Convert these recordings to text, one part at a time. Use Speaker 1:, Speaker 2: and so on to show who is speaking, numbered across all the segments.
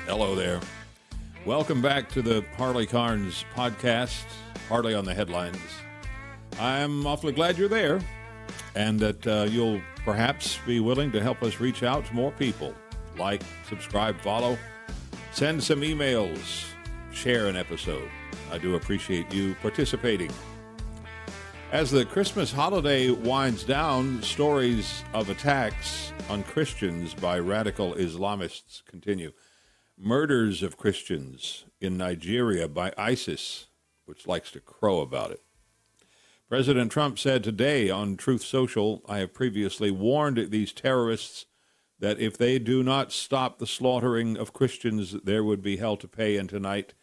Speaker 1: Hello there. Welcome back to the Harley Carnes podcast, Harley on the Headlines. I'm awfully glad you're there and that you'll perhaps be willing to help us reach out to more people. Like, subscribe, follow, send some emails, share an episode. I do appreciate you participating. As the Christmas holiday winds down, stories of attacks on Christians by radical Islamists continue. Murders of Christians in Nigeria by ISIS, which likes to crow about it. President Trump said today on Truth Social, I have previously warned these terrorists that if they do not stop the slaughtering of Christians, there would be hell to pay, and tonight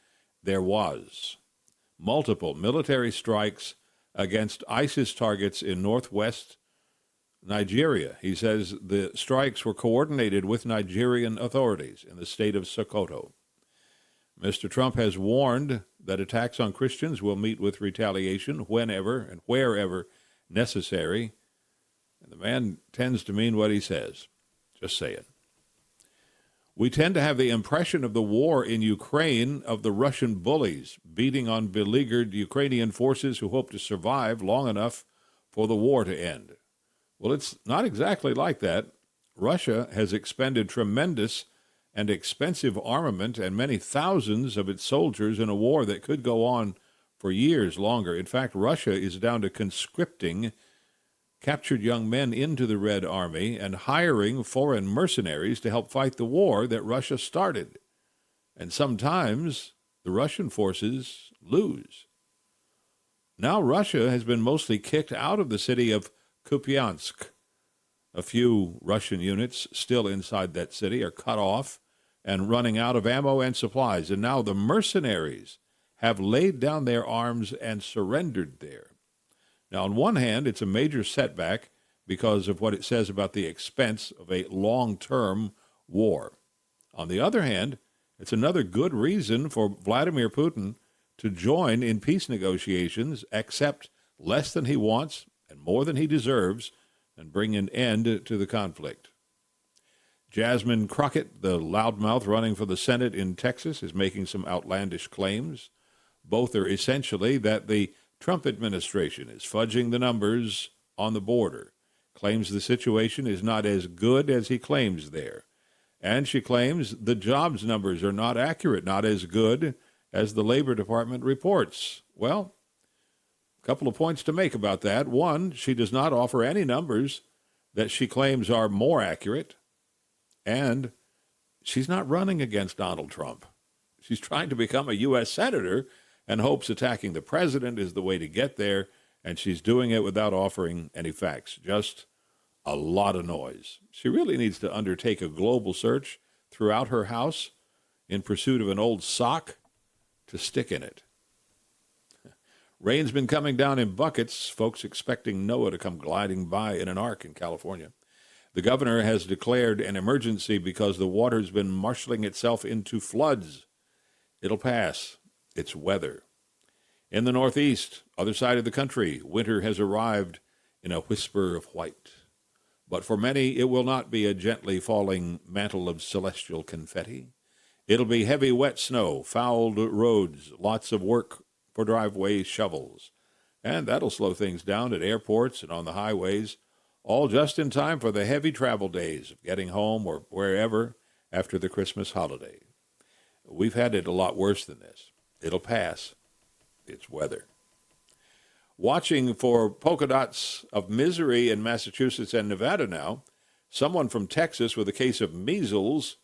Speaker 1: there was. Multiple military strikes against ISIS targets in northwest Nigeria. He says the strikes were coordinated with Nigerian authorities in the state of Sokoto. Mr. Trump has warned that attacks on Christians will meet with retaliation whenever and wherever necessary. And the man tends to mean what he says. Just saying. We tend to have the impression of the war in Ukraine of the Russian bullies beating on beleaguered Ukrainian forces who hope to survive long enough for the war to end. Well, it's not exactly like that. Russia has expended tremendous and expensive armament and many thousands of its soldiers in a war that could go on for years longer. In fact, Russia is down to conscripting captured young men into the Red Army and hiring foreign mercenaries to help fight the war that Russia started. And sometimes the Russian forces lose. Now Russia has been mostly kicked out of the city of Kupiansk. A few Russian units still inside that city are cut off and running out of ammo and supplies. And now the mercenaries have laid down their arms and surrendered there. Now, on one hand, it's a major setback because of what it says about the expense of a long-term war. On the other hand, it's another good reason for Vladimir Putin to join in peace negotiations, accept less than he wants and more than he deserves, and bring an end to the conflict. Jasmine Crockett, the loudmouth running for the Senate in Texas, is making some outlandish claims. Both are essentially that the Trump administration is fudging the numbers on the border, claims the situation is not as good as he claims there. And she claims the jobs numbers are not accurate, not as good as the Labor Department reports. Well, a couple of points to make about that. One, she does not offer any numbers that she claims are more accurate. And she's not running against Donald Trump. She's trying to become a U.S. senator and hopes attacking the president is the way to get there, and she's doing it without offering any facts. Just a lot of noise. She really needs to undertake a global search throughout her house in pursuit of an old sock to stick in it. Rain's been coming down in buckets, folks expecting Noah to come gliding by in an ark in California. The governor has declared an emergency because the water's been marshaling itself into floods. It'll pass. It's weather. In the Northeast, other side of the country, winter has arrived in a whisper of white. But for many, it will not be a gently falling mantle of celestial confetti. It'll be heavy, wet snow, fouled roads, lots of work for driveway shovels. And that'll slow things down at airports and on the highways, all just in time for the heavy travel days of getting home or wherever after the Christmas holiday. We've had it a lot worse than this. It'll pass. It's weather. Watching for polka dots of misery in Massachusetts and Nevada now, someone from Texas with a case of measles,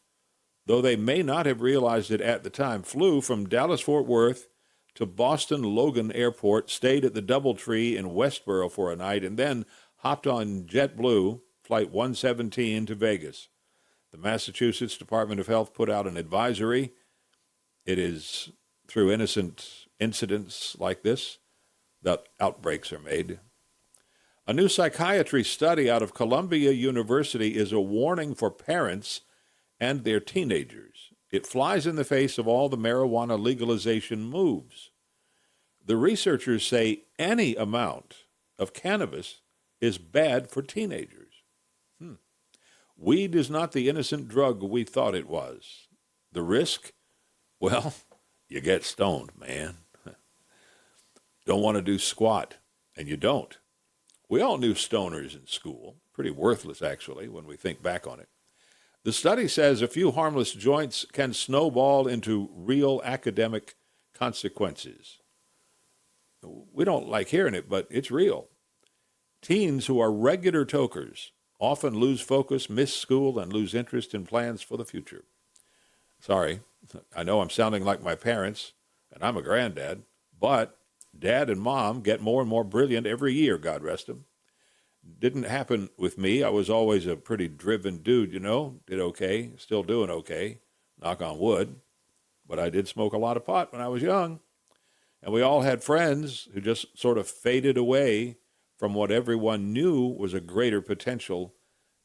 Speaker 1: though they may not have realized it at the time, flew from Dallas-Fort Worth to Boston Logan Airport, stayed at the DoubleTree in Westboro for a night, and then hopped on JetBlue, Flight 117 to Vegas. The Massachusetts Department of Health put out an advisory. It is through innocent incidents like this that outbreaks are made. A new psychiatry study out of Columbia University is a warning for parents and their teenagers. It flies in the face of all the marijuana legalization moves. The researchers say any amount of cannabis is bad for teenagers. Weed is not the innocent drug we thought it was. The risk? Well, you get stoned, man. Don't want to do squat, and you don't. We all knew stoners in school. Pretty worthless, actually, when we think back on it. The study says a few harmless joints can snowball into real academic consequences. We don't like hearing it, but it's real. Teens who are regular tokers often lose focus, miss school, and lose interest in plans for the future. Sorry, I know I'm sounding like my parents, and I'm a granddad, but Dad and Mom get more and more brilliant every year, God rest them. Didn't happen with me. I was always a pretty driven dude, you know. Did okay, still doing okay, knock on wood. But I did smoke a lot of pot when I was young. And we all had friends who just sort of faded away from what everyone knew was a greater potential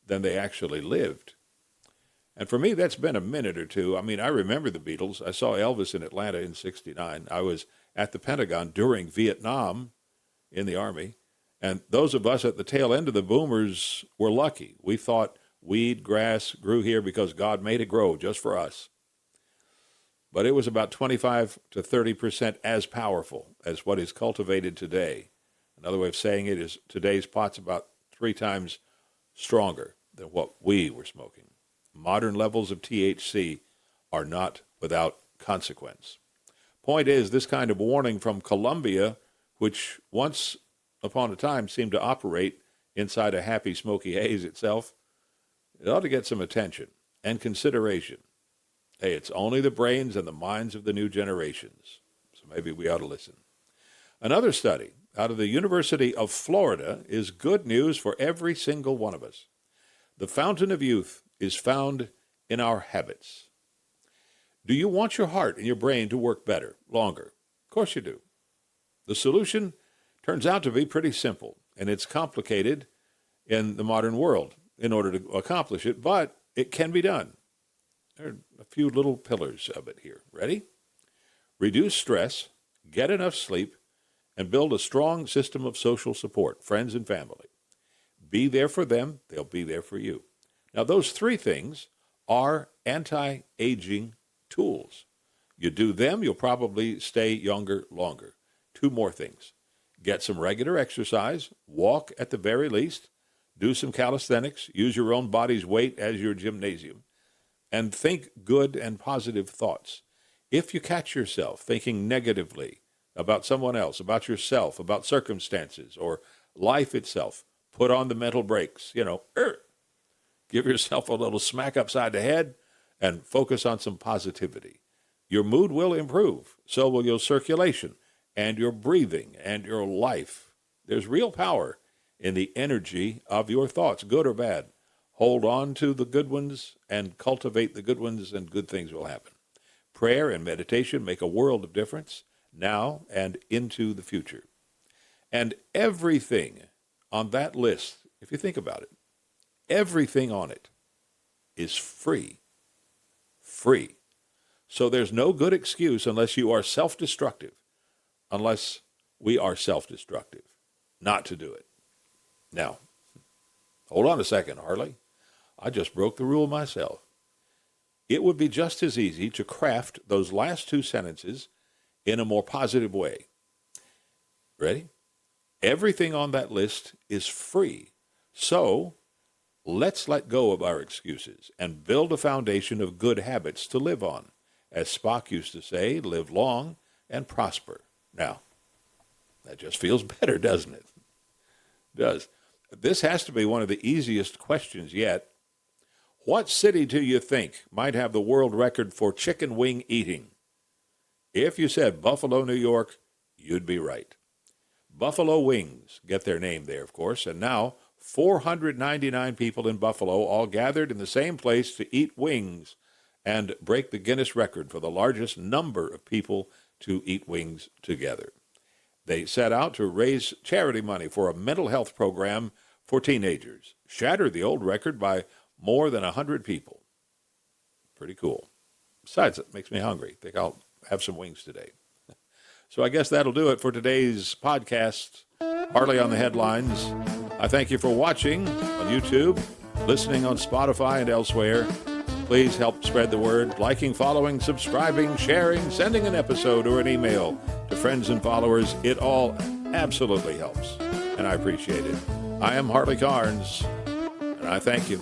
Speaker 1: than they actually lived. And for me, that's been a minute or two. I mean, I remember the Beatles. I saw Elvis in Atlanta in '69. I was at the Pentagon during Vietnam in the Army. And those of us at the tail end of the boomers were lucky. We thought weed, grass grew here because God made it grow just for us. But it was about 25 to 30% as powerful as what is cultivated today. Another way of saying it is today's pot's about 3 times stronger than what we were smoking. Modern levels of THC are not without consequence. Point is, this kind of warning from Colombia, which once upon a time seemed to operate inside a happy smoky haze itself, it ought to get some attention and consideration. Hey, it's only the brains and the minds of the new generations, so maybe we ought to listen. Another study out of the University of Florida is good news for every single one of us. The fountain of youth is found in our habits. Do you want your heart and your brain to work better, longer? Of course you do. The solution turns out to be pretty simple, and it's complicated in the modern world in order to accomplish it, but it can be done. There are a few little pillars of it here. Ready? Reduce stress, get enough sleep, and build a strong system of social support, friends and family. Be there for them, they'll be there for you. Now, those 3 things are anti-aging tools. You do them, you'll probably stay younger longer. 2 more things. Get some regular exercise, walk at the very least, do some calisthenics, use your own body's weight as your gymnasium, and think good and positive thoughts. If you catch yourself thinking negatively about someone else, about yourself, about circumstances, or life itself, put on the mental brakes, give yourself a little smack upside the head and focus on some positivity. Your mood will improve, so will your circulation and your breathing and your life. There's real power in the energy of your thoughts, good or bad. Hold on to the good ones and cultivate the good ones, and good things will happen. Prayer and meditation make a world of difference now and into the future. And everything on that list, if you think about it, everything on it is free. Free. So there's no good excuse unless you are self-destructive, unless we are self-destructive, not to do it. Now, hold on a second, Harley. I just broke the rule myself. It would be just as easy to craft those last 2 sentences in a more positive way. Ready? Everything on that list is free. So let's let go of our excuses and build a foundation of good habits to live on. As Spock used to say, live long and prosper. Now, that just feels better, doesn't it? It does. This has to be one of the easiest questions yet. What city do you think might have the world record for chicken wing eating? If you said Buffalo, New York, you'd be right. Buffalo wings get their name there, of course, and now 499 people in Buffalo all gathered in the same place to eat wings and break the Guinness record for the largest number of people to eat wings together. They set out to raise charity money for a mental health program for teenagers, shattered the old record by more than 100 people. Pretty cool. Besides, it makes me hungry. I think I'll have some wings today. So I guess that'll do it for today's podcast, Harley on the Headlines. I thank you for watching on YouTube, listening on Spotify and elsewhere. Please help spread the word, liking, following, subscribing, sharing, sending an episode or an email to friends and followers. It all absolutely helps, and I appreciate it. I am Harley Carnes, and I thank you.